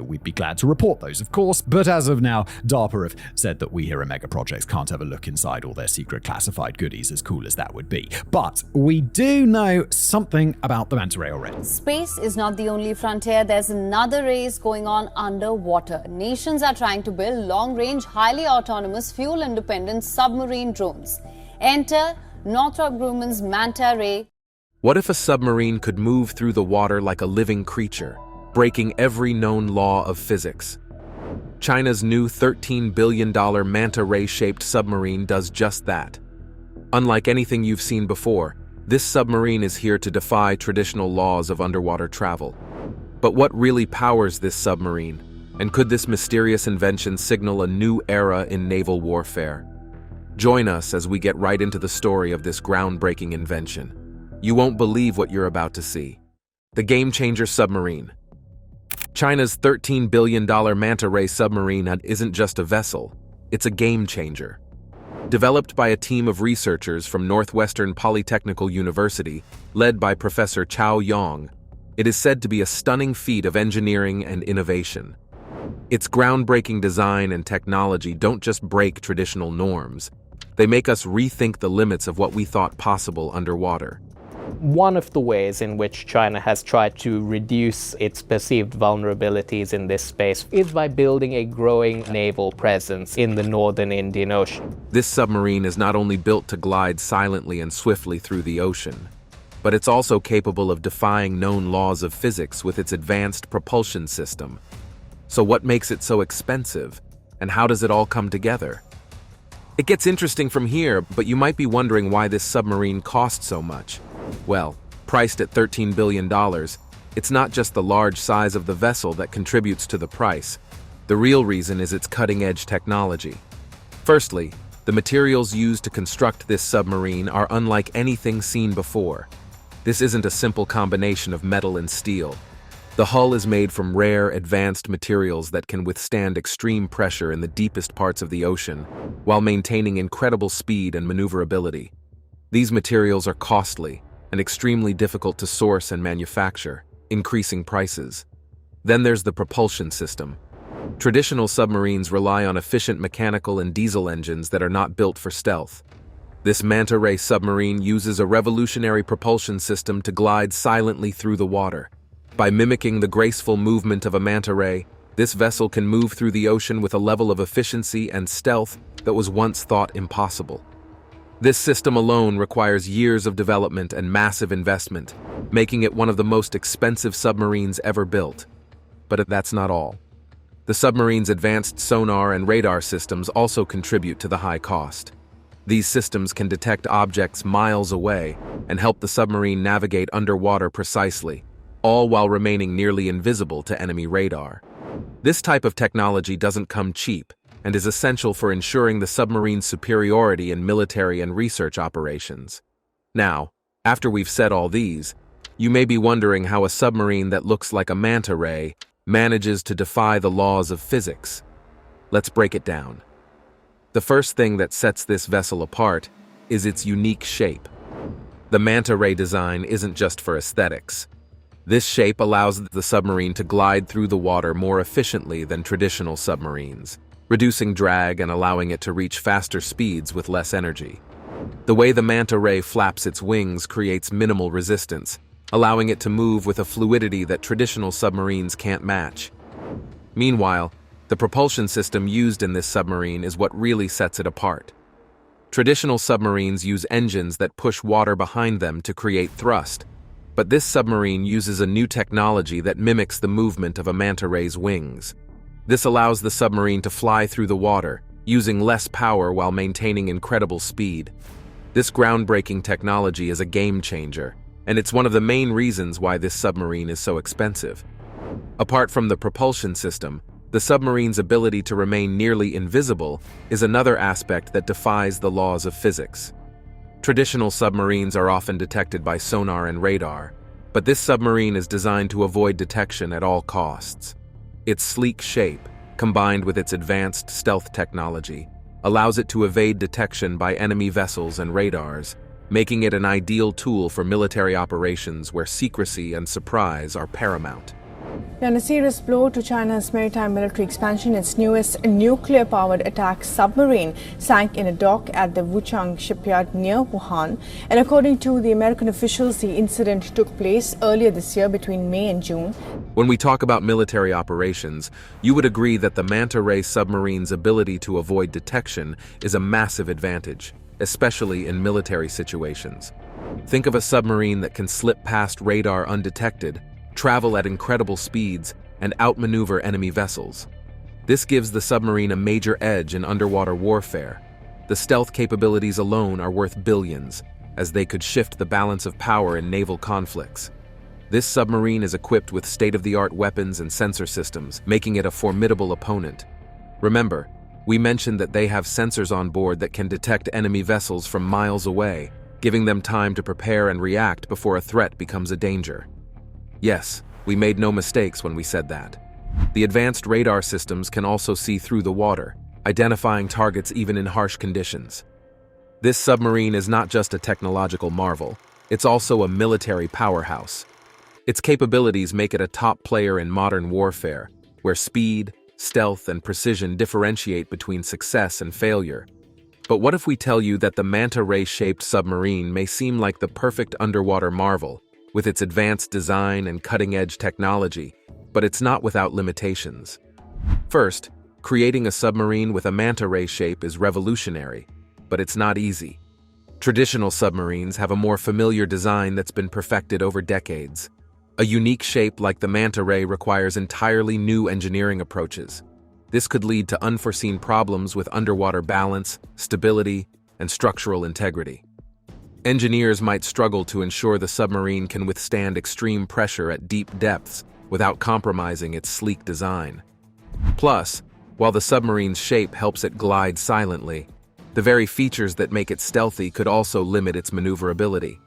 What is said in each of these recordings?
We'd be glad to report those, of course, but as of now, DARPA have said that we here at Mega Projects can't have a look inside all their secret classified goodies, as cool as that would be. But we do know something about the Manta Ray already. Space is not the only frontier. There's another race going on underwater. Nations are trying to build long-range, highly autonomous, fuel-independent submarine drones. Enter Northrop Grumman's Manta Ray. What if a submarine could move through the water like a living creature, breaking every known law of physics? China's new $13 billion Manta Ray-shaped submarine does just that. Unlike anything you've seen before, this submarine is here to defy traditional laws of underwater travel. But what really powers this submarine? And could this mysterious invention signal a new era in naval warfare? Join us as we get right into the story of this groundbreaking invention. You won't believe what you're about to see. The game-changer submarine. China's $13 billion Manta Ray submarine isn't just a vessel, it's a game-changer. Developed by a team of researchers from Northwestern Polytechnical University, led by Professor Chao Yong, it is said to be a stunning feat of engineering and innovation. Its groundbreaking design and technology don't just break traditional norms, they make us rethink the limits of what we thought possible underwater. One of the ways in which China has tried to reduce its perceived vulnerabilities in this space is by building a growing naval presence in the northern Indian Ocean. This submarine is not only built to glide silently and swiftly through the ocean, but it's also capable of defying known laws of physics with its advanced propulsion system. So what makes it so expensive, and how does it all come together? It gets interesting from here, but you might be wondering why this submarine costs so much. Well, priced at $13 billion, it's not just the large size of the vessel that contributes to the price. The real reason is its cutting-edge technology. Firstly, the materials used to construct this submarine are unlike anything seen before. This isn't a simple combination of metal and steel. The hull is made from rare, advanced materials that can withstand extreme pressure in the deepest parts of the ocean, while maintaining incredible speed and maneuverability. These materials are costly and extremely difficult to source and manufacture, increasing prices. Then there's the propulsion system. Traditional submarines rely on efficient mechanical and diesel engines that are not built for stealth. This Manta Ray submarine uses a revolutionary propulsion system to glide silently through the water. By mimicking the graceful movement of a manta ray, this vessel can move through the ocean with a level of efficiency and stealth that was once thought impossible. This system alone requires years of development and massive investment, making it one of the most expensive submarines ever built. But that's not all. The submarine's advanced sonar and radar systems also contribute to the high cost. These systems can detect objects miles away and help the submarine navigate underwater precisely, all while remaining nearly invisible to enemy radar. This type of technology doesn't come cheap and is essential for ensuring the submarine's superiority in military and research operations. Now, after we've said all these, you may be wondering how a submarine that looks like a manta ray manages to defy the laws of physics. Let's break it down. The first thing that sets this vessel apart is its unique shape. The manta ray design isn't just for aesthetics. This shape allows the submarine to glide through the water more efficiently than traditional submarines, reducing drag and allowing it to reach faster speeds with less energy. The way the manta ray flaps its wings creates minimal resistance, allowing it to move with a fluidity that traditional submarines can't match. Meanwhile, the propulsion system used in this submarine is what really sets it apart. Traditional submarines use engines that push water behind them to create thrust, but this submarine uses a new technology that mimics the movement of a manta ray's wings. This allows the submarine to fly through the water, using less power while maintaining incredible speed. This groundbreaking technology is a game changer, and it's one of the main reasons why this submarine is so expensive. Apart from the propulsion system, the submarine's ability to remain nearly invisible is another aspect that defies the laws of physics. Traditional submarines are often detected by sonar and radar, but this submarine is designed to avoid detection at all costs. Its sleek shape, combined with its advanced stealth technology, allows it to evade detection by enemy vessels and radars, making it an ideal tool for military operations where secrecy and surprise are paramount. In a serious blow to China's maritime military expansion, its newest nuclear-powered attack submarine sank in a dock at the Wuchang shipyard near Wuhan. And according to the American officials, the incident took place earlier this year between May and June. When we talk about military operations, you would agree that the Manta ray submarine's ability to avoid detection is a massive advantage, especially in military situations. Think of a submarine that can slip past radar undetected, travel at incredible speeds, and outmaneuver enemy vessels. This gives the submarine a major edge in underwater warfare. The stealth capabilities alone are worth billions, as they could shift the balance of power in naval conflicts. This submarine is equipped with state-of-the-art weapons and sensor systems, making it a formidable opponent. Remember, we mentioned that they have sensors on board that can detect enemy vessels from miles away, giving them time to prepare and react before a threat becomes a danger. Yes, we made no mistakes when we said that. The advanced radar systems can also see through the water, identifying targets even in harsh conditions. This submarine is not just a technological marvel, it's also a military powerhouse. Its capabilities make it a top player in modern warfare, where speed, stealth, and precision differentiate between success and failure. But what if we tell you that the manta ray-shaped submarine may seem like the perfect underwater marvel, with its advanced design and cutting-edge technology, but it's not without limitations. First, creating a submarine with a manta ray shape is revolutionary, but it's not easy. Traditional submarines have a more familiar design that's been perfected over decades. A unique shape like the manta ray requires entirely new engineering approaches. This could lead to unforeseen problems with underwater balance, stability, and structural integrity. Engineers might struggle to ensure the submarine can withstand extreme pressure at deep depths without compromising its sleek design. Plus, while the submarine's shape helps it glide silently, the very features that make it stealthy could also limit its maneuverability.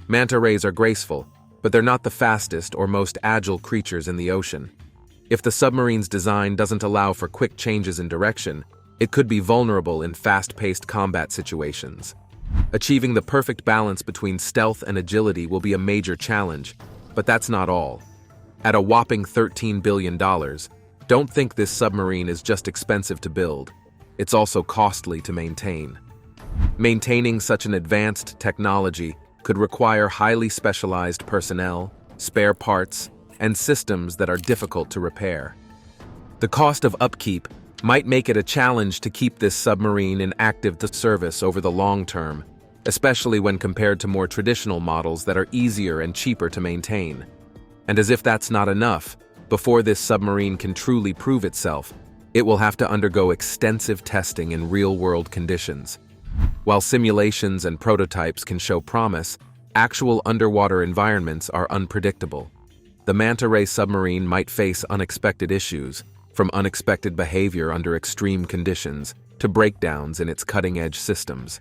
Manta rays are graceful, but they're not the fastest or most agile creatures in the ocean. If the submarine's design doesn't allow for quick changes in direction, it could be vulnerable in fast-paced combat situations. Achieving the perfect balance between stealth and agility will be a major challenge, but that's not all. At a whopping $13 billion, don't think this submarine is just expensive to build. It's also costly to maintain. Maintaining such an advanced technology could require highly specialized personnel, spare parts, and systems that are difficult to repair. The cost of upkeep might make it a challenge to keep this submarine in active service over the long term, especially when compared to more traditional models that are easier and cheaper to maintain. And as if that's not enough, before this submarine can truly prove itself, it will have to undergo extensive testing in real-world conditions. While simulations and prototypes can show promise, actual underwater environments are unpredictable. The manta ray submarine might face unexpected issues, from unexpected behavior under extreme conditions to breakdowns in its cutting-edge systems.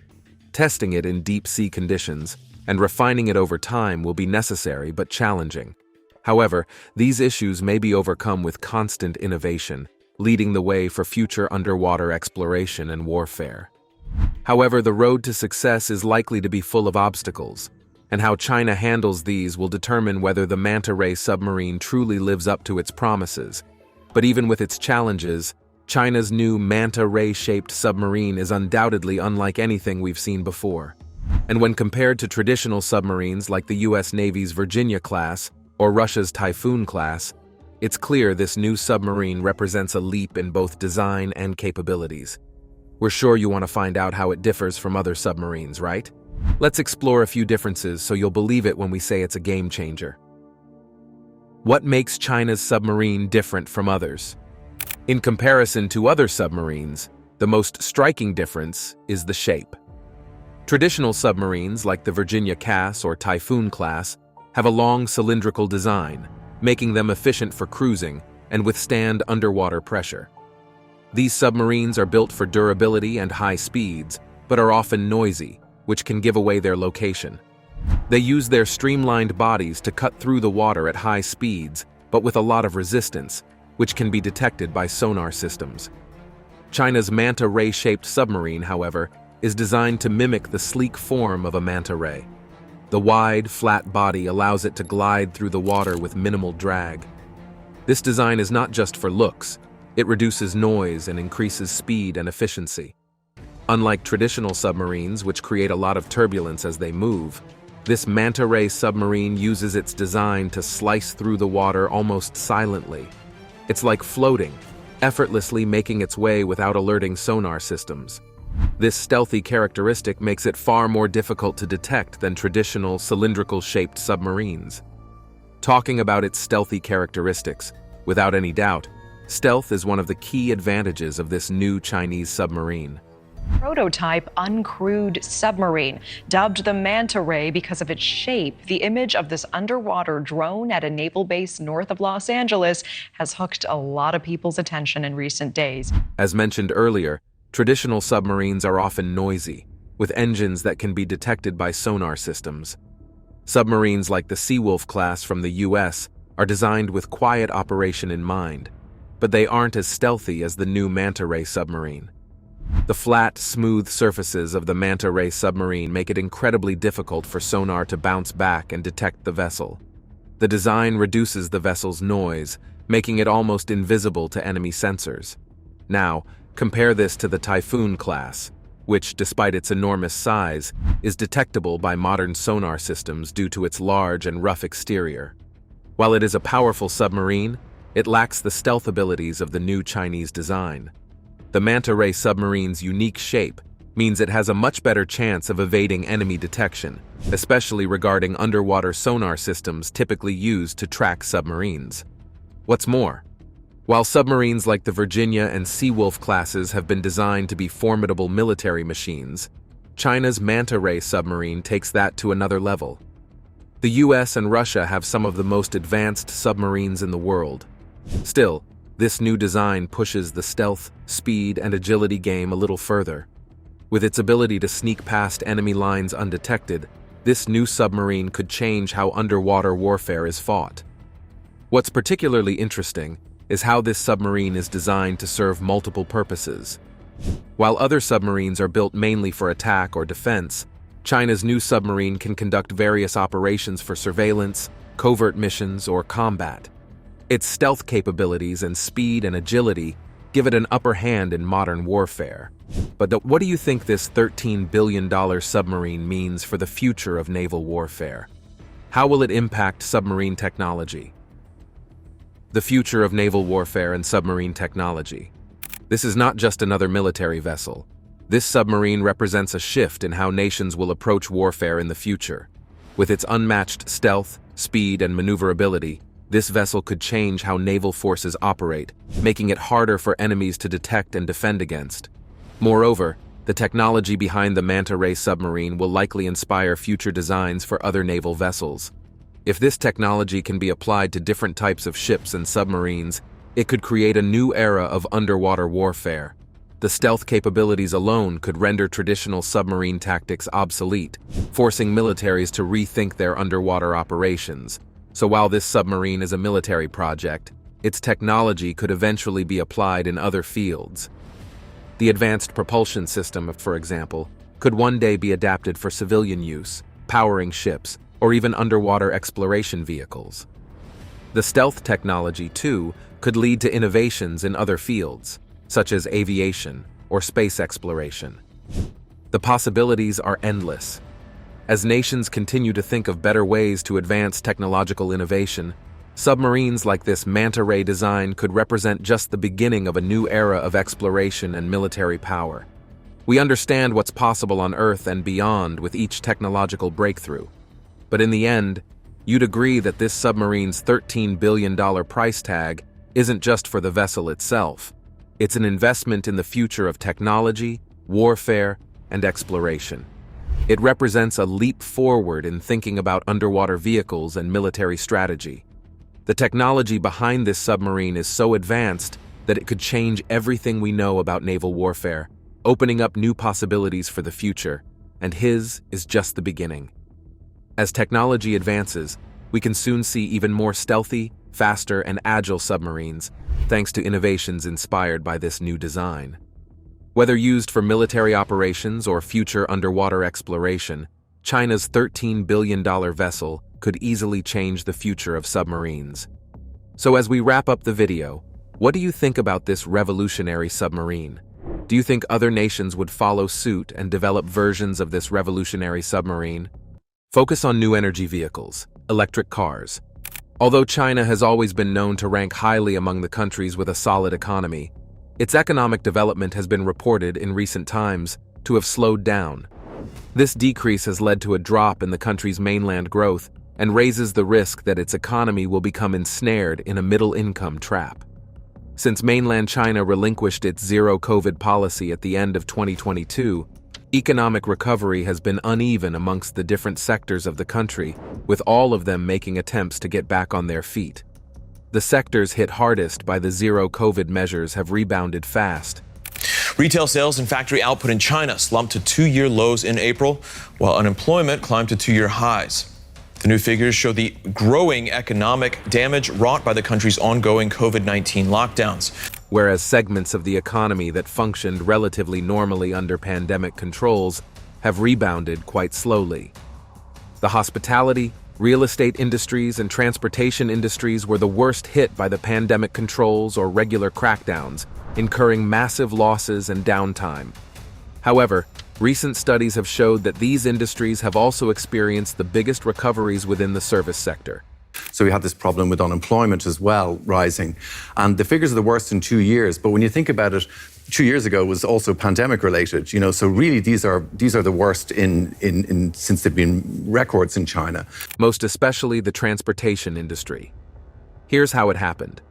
Testing it in deep-sea conditions and refining it over time will be necessary but challenging. However, these issues may be overcome with constant innovation, leading the way for future underwater exploration and warfare. However, the road to success is likely to be full of obstacles, and how China handles these will determine whether the manta ray submarine truly lives up to its promises. But even with its challenges, China's new manta ray-shaped submarine is undoubtedly unlike anything we've seen before. And when compared to traditional submarines like the US Navy's Virginia class or Russia's Typhoon class, it's clear this new submarine represents a leap in both design and capabilities. We're sure you want to find out how it differs from other submarines, right? Let's explore a few differences so you'll believe it when we say it's a game changer. What makes China's submarine different from others? In comparison to other submarines, the most striking difference is the shape. Traditional submarines like the Virginia class or Typhoon class have a long cylindrical design, making them efficient for cruising and withstand underwater pressure. These submarines are built for durability and high speeds, but are often noisy, which can give away their location. They use their streamlined bodies to cut through the water at high speeds, but with a lot of resistance, which can be detected by sonar systems. China's manta ray-shaped submarine, however, is designed to mimic the sleek form of a manta ray. The wide, flat body allows it to glide through the water with minimal drag. This design is not just for looks, it reduces noise and increases speed and efficiency. Unlike traditional submarines, which create a lot of turbulence as they move, this manta ray submarine uses its design to slice through the water almost silently. It's like floating, effortlessly making its way without alerting sonar systems. This stealthy characteristic makes it far more difficult to detect than traditional cylindrical-shaped submarines. Talking about its stealthy characteristics, without any doubt, stealth is one of the key advantages of this new Chinese submarine. Prototype uncrewed submarine, dubbed the Manta Ray because of its shape. The image of this underwater drone at a naval base north of Los Angeles has hooked a lot of people's attention in recent days. As mentioned earlier, traditional submarines are often noisy, with engines that can be detected by sonar systems. Submarines like the Seawolf class from the US are designed with quiet operation in mind, but they aren't as stealthy as the new Manta Ray submarine. The flat, smooth surfaces of the Manta Ray submarine make it incredibly difficult for sonar to bounce back and detect the vessel. The design reduces the vessel's noise, making it almost invisible to enemy sensors. Now, compare this to the Typhoon class, which, despite its enormous size, is detectable by modern sonar systems due to its large and rough exterior. While it is a powerful submarine, it lacks the stealth abilities of the new Chinese design. The Manta Ray submarine's unique shape means it has a much better chance of evading enemy detection, especially regarding underwater sonar systems typically used to track submarines. What's more, while submarines like the Virginia and Seawolf classes have been designed to be formidable military machines, China's Manta Ray submarine takes that to another level. The US and Russia have some of the most advanced submarines in the world. Still, this new design pushes the stealth, speed, and agility game a little further. With its ability to sneak past enemy lines undetected, this new submarine could change how underwater warfare is fought. What's particularly interesting is how this submarine is designed to serve multiple purposes. While other submarines are built mainly for attack or defense, China's new submarine can conduct various operations for surveillance, covert missions, or combat. Its stealth capabilities and speed and agility give it an upper hand in modern warfare. But what do you think this $13 billion submarine means for the future of naval warfare? How will it impact submarine technology? The future of naval warfare and submarine technology. This is not just another military vessel. This submarine represents a shift in how nations will approach warfare in the future. With its unmatched stealth, speed, and maneuverability, this vessel could change how naval forces operate, making it harder for enemies to detect and defend against. Moreover, the technology behind the Manta Ray submarine will likely inspire future designs for other naval vessels. If this technology can be applied to different types of ships and submarines, it could create a new era of underwater warfare. The stealth capabilities alone could render traditional submarine tactics obsolete, forcing militaries to rethink their underwater operations. So while this submarine is a military project, its technology could eventually be applied in other fields. The advanced propulsion system, for example, could one day be adapted for civilian use, powering ships, or even underwater exploration vehicles. The stealth technology, too, could lead to innovations in other fields, such as aviation or space exploration. The possibilities are endless. As nations continue to think of better ways to advance technological innovation, submarines like this Manta Ray design could represent just the beginning of a new era of exploration and military power. We understand what's possible on Earth and beyond with each technological breakthrough. But in the end, you'd agree that this submarine's $13 billion price tag isn't just for the vessel itself. It's an investment in the future of technology, warfare, and exploration. It represents a leap forward in thinking about underwater vehicles and military strategy. The technology behind this submarine is so advanced that it could change everything we know about naval warfare, opening up new possibilities for the future, and his is just the beginning. As technology advances, we can soon see even more stealthy, faster, and agile submarines, thanks to innovations inspired by this new design. Whether used for military operations or future underwater exploration, China's $13 billion vessel could easily change the future of submarines. So as we wrap up the video, what do you think about this revolutionary submarine? Do you think other nations would follow suit and develop versions of this revolutionary submarine? Focus on new energy vehicles, electric cars. Although China has always been known to rank highly among the countries with a solid economy, its economic development has been reported in recent times to have slowed down. This decrease has led to a drop in the country's mainland growth and raises the risk that its economy will become ensnared in a middle-income trap. Since mainland China relinquished its zero-COVID policy at the end of 2022, economic recovery has been uneven amongst the different sectors of the country, with all of them making attempts to get back on their feet. The sectors hit hardest by the zero-COVID measures have rebounded fast. Retail sales and factory output in China slumped to two-year lows in April, while unemployment climbed to two-year highs. The new figures show the growing economic damage wrought by the country's ongoing COVID-19 lockdowns. Whereas segments of the economy that functioned relatively normally under pandemic controls have rebounded quite slowly. The hospitality, real estate industries, and transportation industries were the worst hit by the pandemic controls or regular crackdowns, incurring massive losses and downtime. However, recent studies have showed that these industries have also experienced the biggest recoveries within the service sector. So we had this problem with unemployment as well rising. And the figures are the worst in 2 years. But when you think about it, 2 years ago was also pandemic related, so really these are the worst in since they've been records in China. Most especially the transportation industry. Here's how it happened.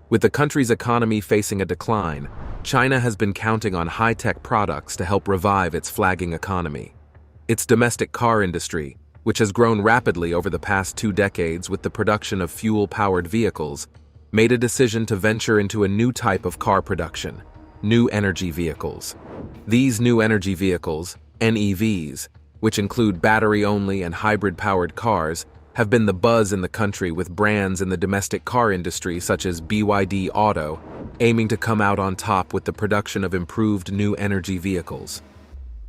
With the country's economy facing a decline, China has been counting on high-tech products to help revive its flagging economy. Its domestic car industry, which has grown rapidly over the past 2 decades with the production of fuel-powered vehicles, made a decision to venture into a new type of car production, new energy vehicles. These new energy vehicles, NEVs, which include battery-only and hybrid-powered cars, have been the buzz in the country with brands in the domestic car industry such as BYD Auto, aiming to come out on top with the production of improved new energy vehicles.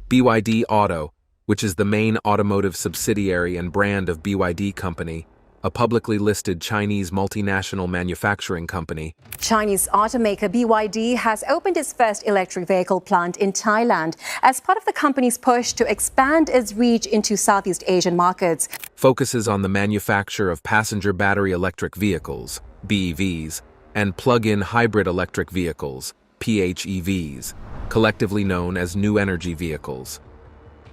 BYD Auto, which is the main automotive subsidiary and brand of BYD Company, a publicly listed Chinese multinational manufacturing company. Chinese automaker BYD has opened its first electric vehicle plant in Thailand as part of the company's push to expand its reach into Southeast Asian markets. Focuses on the manufacture of passenger battery electric vehicles, BEVs, and plug-in hybrid electric vehicles, PHEVs, collectively known as new energy vehicles.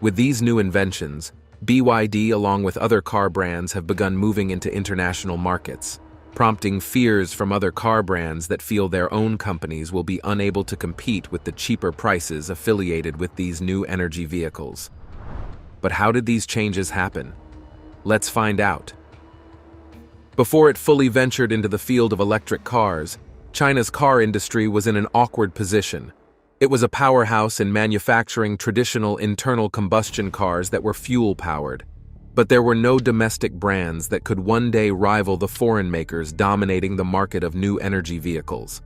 With these new inventions, BYD, along with other car brands, have begun moving into international markets, prompting fears from other car brands that feel their own companies will be unable to compete with the cheaper prices affiliated with these new energy vehicles. But how did these changes happen? Let's find out. Before it fully ventured into the field of electric cars, China's car industry was in an awkward position. It was a powerhouse in manufacturing traditional internal combustion cars that were fuel-powered, but there were no domestic brands that could one day rival the foreign makers dominating the market of new energy vehicles.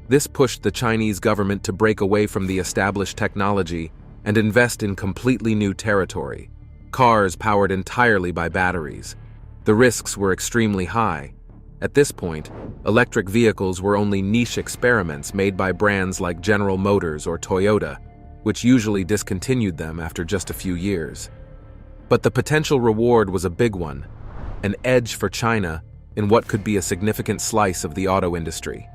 This pushed the Chinese government to break away from the established technology and invest in completely new territory, cars powered entirely by batteries. The risks were extremely high. At this point, electric vehicles were only niche experiments made by brands like General Motors or Toyota, which usually discontinued them after just a few years. But the potential reward was a big one, an edge for China in what could be a significant slice of the auto industry.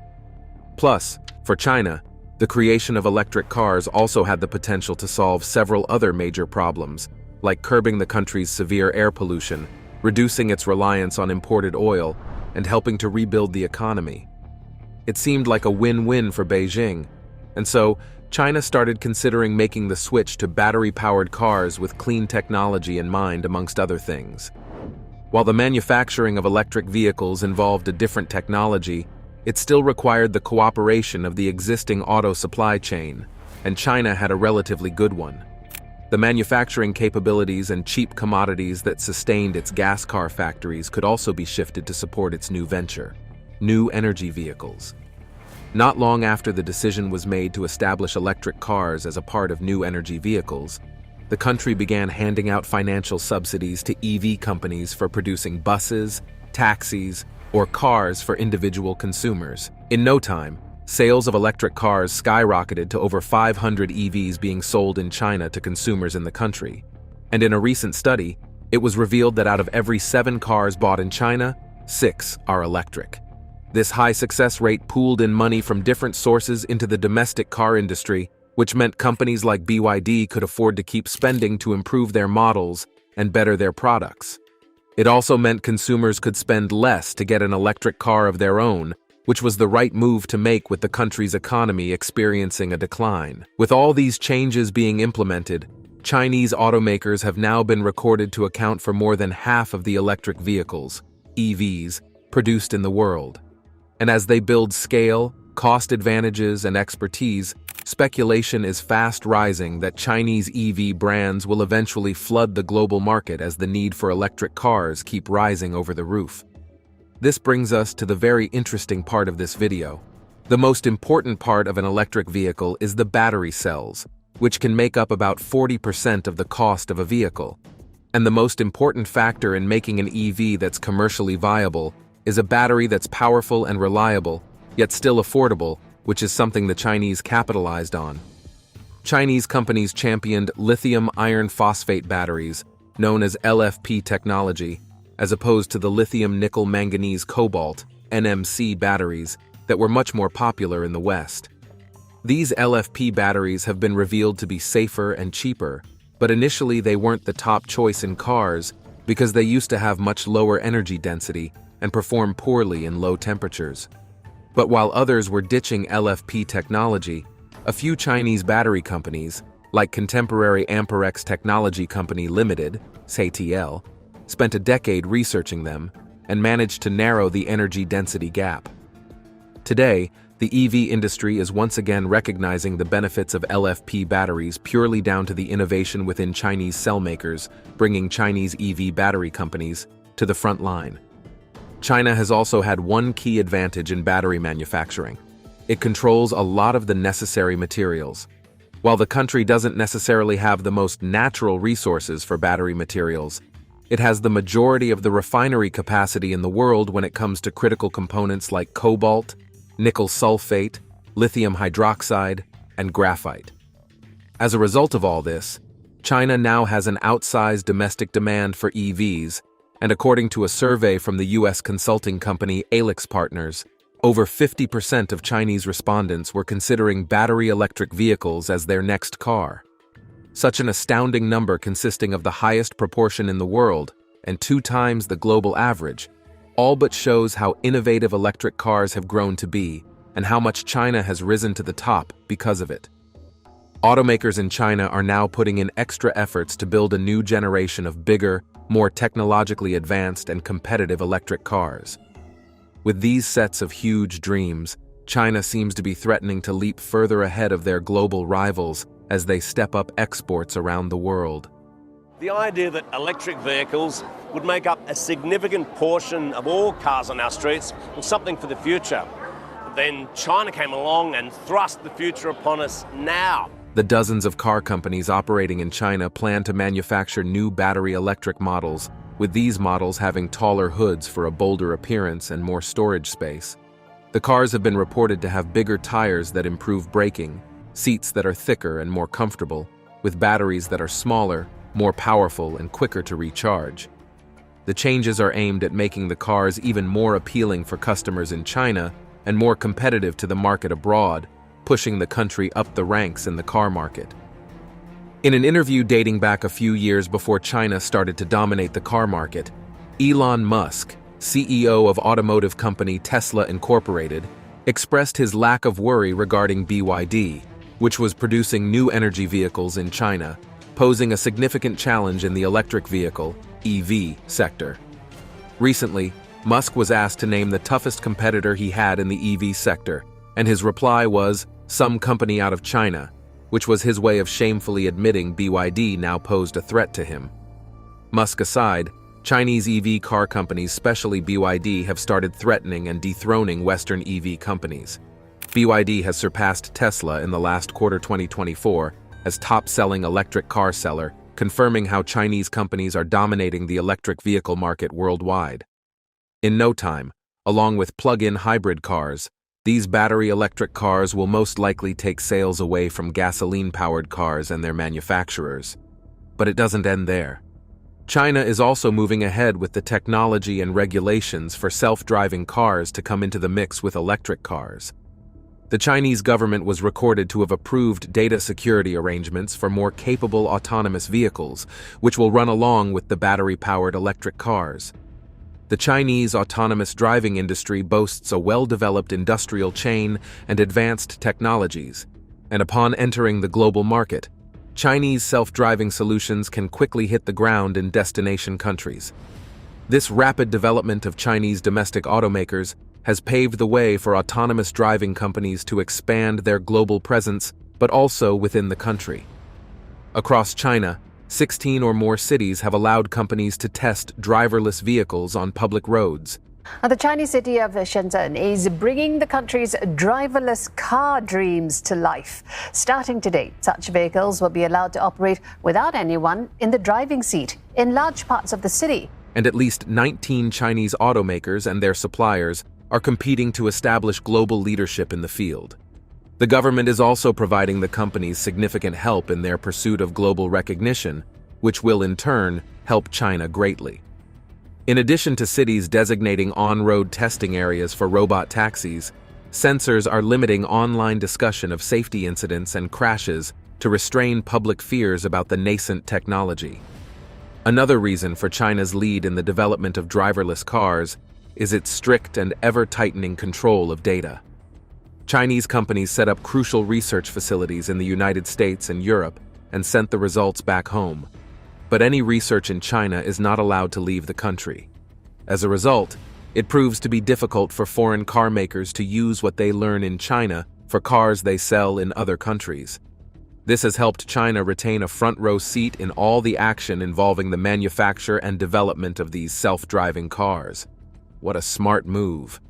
Plus, for China, the creation of electric cars also had the potential to solve several other major problems, like curbing the country's severe air pollution, reducing its reliance on imported oil, and helping to rebuild the economy. It seemed like a win-win for Beijing, and so China started considering making the switch to battery-powered cars with clean technology in mind, amongst other things. While the manufacturing of electric vehicles involved a different technology, it still required the cooperation of the existing auto supply chain, and China had a relatively good one. The manufacturing capabilities and cheap commodities that sustained its gas car factories could also be shifted to support its new venture, new energy vehicles. Not long after the decision was made to establish electric cars as a part of new energy vehicles, the country began handing out financial subsidies to EV companies for producing buses, taxis, or cars for individual consumers. In no time, sales of electric cars skyrocketed to over 500 EVs being sold in China to consumers in the country. And in a recent study, it was revealed that out of every 7 cars bought in China, 6 are electric. This high success rate pooled in money from different sources into the domestic car industry, which meant companies like BYD could afford to keep spending to improve their models and better their products. It also meant consumers could spend less to get an electric car of their own, which was the right move to make with the country's economy experiencing a decline. With all these changes being implemented, Chinese automakers have now been recorded to account for more than half of the electric vehicles, EVs, produced in the world. And as they build scale, cost advantages, and expertise, speculation is fast rising that Chinese EV brands will eventually flood the global market as the need for electric cars keep rising over the roof. This brings us to the very interesting part of this video. The most important part of an electric vehicle is the battery cells, which can make up about 40% of the cost of a vehicle. And the most important factor in making an EV that's commercially viable is a battery that's powerful and reliable, yet still affordable, which is something the Chinese capitalized on. Chinese companies championed lithium iron phosphate batteries, known as LFP technology, as opposed to the lithium nickel manganese cobalt, NMC batteries, that were much more popular in the West. These LFP batteries have been revealed to be safer and cheaper, but initially they weren't the top choice in cars because they used to have much lower energy density and perform poorly in low temperatures. But while others were ditching LFP technology, a few Chinese battery companies, like contemporary Amperex Technology Company Limited, CATL, spent a decade researching them and managed to narrow the energy density gap. Today, the EV industry is once again recognizing the benefits of LFP batteries purely down to the innovation within Chinese cell makers, bringing Chinese EV battery companies to the front line. China has also had one key advantage in battery manufacturing. It controls a lot of the necessary materials. While the country doesn't necessarily have the most natural resources for battery materials, it has the majority of the refinery capacity in the world when it comes to critical components like cobalt, nickel sulfate, lithium hydroxide, and graphite. As a result of all this, China now has an outsized domestic demand for EVs, and according to a survey from the U.S. consulting company Alix Partners, over 50% of Chinese respondents were considering battery electric vehicles as their next car. Such an astounding number consisting of the highest proportion in the world and 2 times the global average, all but shows how innovative electric cars have grown to be and how much China has risen to the top because of it. Automakers in China are now putting in extra efforts to build a new generation of bigger, more technologically advanced and competitive electric cars. With these sets of huge dreams, China seems to be threatening to leap further ahead of their global rivals as they step up exports around the world. The idea that electric vehicles would make up a significant portion of all cars on our streets was something for the future. Then China came along and thrust the future upon us now. The dozens of car companies operating in China plan to manufacture new battery electric models, with these models having taller hoods for a bolder appearance and more storage space. The cars have been reported to have bigger tires that improve braking, seats that are thicker and more comfortable, with batteries that are smaller, more powerful, and quicker to recharge. The changes are aimed at making the cars even more appealing for customers in China and more competitive to the market abroad, pushing the country up the ranks in the car market. In an interview dating back a few years before China started to dominate the car market, Elon Musk, CEO of automotive company Tesla Incorporated, expressed his lack of worry regarding BYD, which was producing new energy vehicles in China, posing a significant challenge in the electric vehicle, EV, sector. Recently, Musk was asked to name the toughest competitor he had in the EV sector, and his reply was, some company out of China, which was his way of shamefully admitting BYD now posed a threat to him. Musk aside, Chinese EV car companies, especially BYD, have started threatening and dethroning Western EV companies. BYD has surpassed Tesla in the last quarter 2024 as top-selling electric car seller, confirming how Chinese companies are dominating the electric vehicle market worldwide. In no time, along with plug-in hybrid cars. These battery electric cars will most likely take sales away from gasoline-powered cars and their manufacturers. But it doesn't end there. China is also moving ahead with the technology and regulations for self-driving cars to come into the mix with electric cars. The Chinese government was recorded to have approved data security arrangements for more capable autonomous vehicles, which will run along with the battery-powered electric cars. The Chinese autonomous driving industry boasts a well-developed industrial chain and advanced technologies, and upon entering the global market, Chinese self-driving solutions can quickly hit the ground in destination countries. This rapid development of Chinese domestic automakers has paved the way for autonomous driving companies to expand their global presence, but also within the country. Across China, 16 or more cities have allowed companies to test driverless vehicles on public roads. The Chinese city of Shenzhen is bringing the country's driverless car dreams to life. Starting today, such vehicles will be allowed to operate without anyone in the driving seat in large parts of the city. And at least 19 Chinese automakers and their suppliers are competing to establish global leadership in the field. The government is also providing the companies significant help in their pursuit of global recognition, which will in turn help China greatly. In addition to cities designating on-road testing areas for robot taxis, censors are limiting online discussion of safety incidents and crashes to restrain public fears about the nascent technology. Another reason for China's lead in the development of driverless cars is its strict and ever-tightening control of data. Chinese companies set up crucial research facilities in the United States and Europe and sent the results back home. But any research in China is not allowed to leave the country. As a result, it proves to be difficult for foreign car makers to use what they learn in China for cars they sell in other countries. This has helped China retain a front-row seat in all the action involving the manufacture and development of these self-driving cars. What a smart move.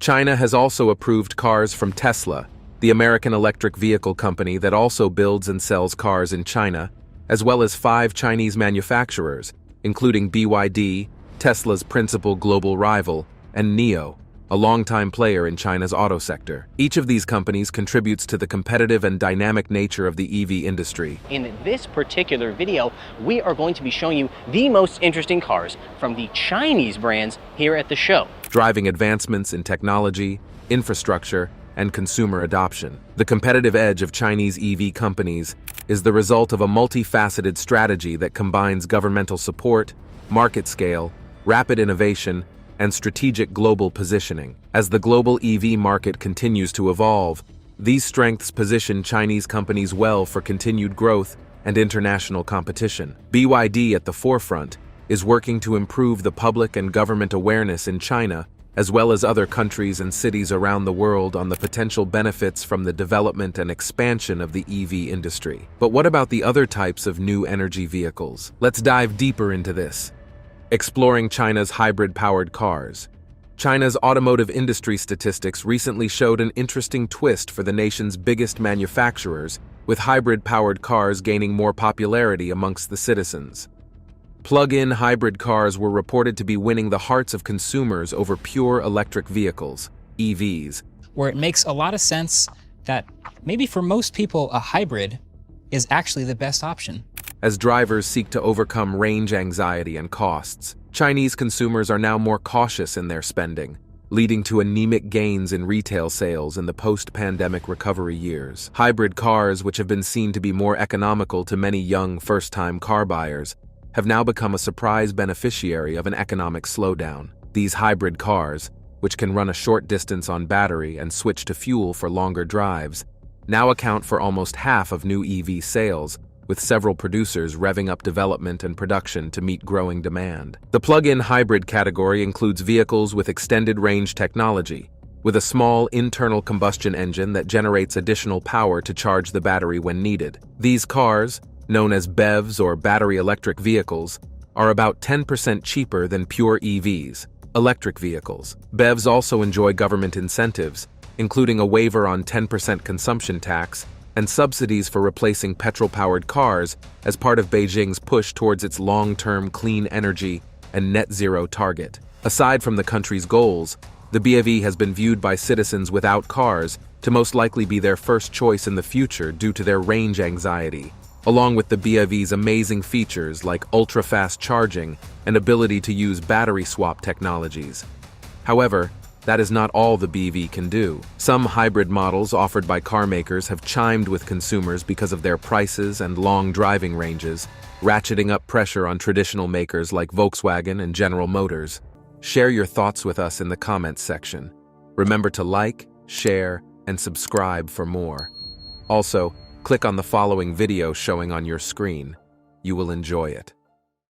China has also approved cars from Tesla, the American electric vehicle company that also builds and sells cars in China, as well as 5 Chinese manufacturers, including BYD, Tesla's principal global rival, and NIO, a longtime player in China's auto sector. Each of these companies contributes to the competitive and dynamic nature of the EV industry. In this particular video, we are going to be showing you the most interesting cars from the Chinese brands here at the show, driving advancements in technology, infrastructure, and consumer adoption. The competitive edge of Chinese EV companies is the result of a multifaceted strategy that combines governmental support, market scale, rapid innovation, and strategic global positioning. As the global EV market continues to evolve, these strengths position Chinese companies well for continued growth and international competition. BYD at the forefront is working to improve the public and government awareness in China, as well as other countries and cities around the world, on the potential benefits from the development and expansion of the EV industry. But what about the other types of new energy vehicles? Let's dive deeper into this. Exploring China's hybrid-powered cars. China's automotive industry statistics recently showed an interesting twist for the nation's biggest manufacturers, with hybrid-powered cars gaining more popularity amongst the citizens. Plug-in hybrid cars were reported to be winning the hearts of consumers over pure electric vehicles, EVs. Where it makes a lot of sense that maybe for most people a hybrid is actually the best option. As drivers seek to overcome range anxiety and costs, Chinese consumers are now more cautious in their spending, leading to anemic gains in retail sales in the post-pandemic recovery years. Hybrid cars, which have been seen to be more economical to many young first-time car buyers, have now become a surprise beneficiary of an economic slowdown. These hybrid cars, which can run a short distance on battery and switch to fuel for longer drives, now account for almost half of new EV sales, with several producers revving up development and production to meet growing demand. The plug-in hybrid category includes vehicles with extended range technology, with a small internal combustion engine that generates additional power to charge the battery when needed. These cars, known as BEVs or battery electric vehicles, are about 10% cheaper than pure EVs, electric vehicles. BEVs also enjoy government incentives, including a waiver on 10% consumption tax and subsidies for replacing petrol-powered cars as part of Beijing's push towards its long-term clean energy and net zero target. Aside from the country's goals, The BEV has been viewed by citizens without cars to most likely be their first choice in the future due to their range anxiety, along with the BEV's amazing features like ultra-fast charging and ability to use battery swap technologies. However, that is not all the BEV can do. Some hybrid models offered by car makers have chimed with consumers because of their prices and long driving ranges, ratcheting up pressure on traditional makers like Volkswagen and General Motors. Share your thoughts with us in the comments section. Remember to like, share, and subscribe for more. Also, click on the following video showing on your screen. You will enjoy it.